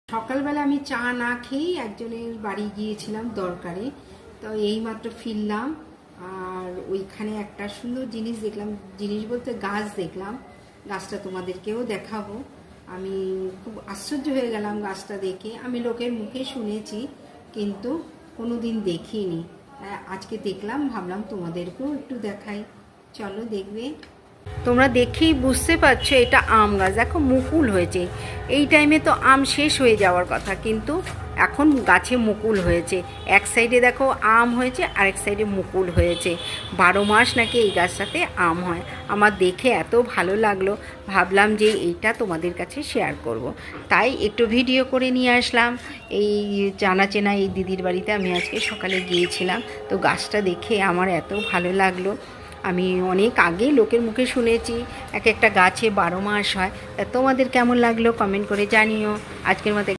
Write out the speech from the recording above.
সকালবেলা আমি চা না খেয়েই একজনের বাড়ি গিয়েছিলাম দরকারে। তো এইমাত্র ফিরলাম, আর ওইখানে একটা সুন্দর জিনিস দেখলাম, জিনিস বলতে গাছ দেখলাম। গাছটা তোমাদেরকেও দেখাবো। আমি খুব আশ্চর্য হয়ে গেলাম গাছটা দেখে। আমি লোকের মুখে শুনেছি কিন্তু কোনো দিন দেখিনি। আজকে দেখলাম, ভাবলাম তোমাদেরকেও একটু দেখাই। চলো দেখবে। তোমরা দেখেই বুঝতে পারছো এটা আম গাছ। দেখো মুকুল হয়েছে। এই টাইমে তো আম শেষ হয়ে যাওয়ার কথা, কিন্তু এখন গাছে মুকুল হয়েছে। এক সাইডে দেখো আম হয়েছে, আরেক সাইডে মুকুল হয়েছে। 12 মাস নাকি এই গাছটাতে আম হয়। আমার দেখে এত ভালো লাগলো, ভাবলাম যে এইটা তোমাদের কাছে শেয়ার করব। তাই একটু ভিডিও করে নিয়ে আসলাম। এই জানা চেনা এই দিদির বাড়িতে আমি আজকে সকালে গিয়েছিলাম। তো গাছটা দেখে আমার এত ভালো লাগলো। আমি অনেক আগে লোকের মুখে শুনেছি এক একটা গাছে 12 মাস হয়। তা তোমাদের কেমন লাগলো কমেন্ট করে জানিও। আজকের মতো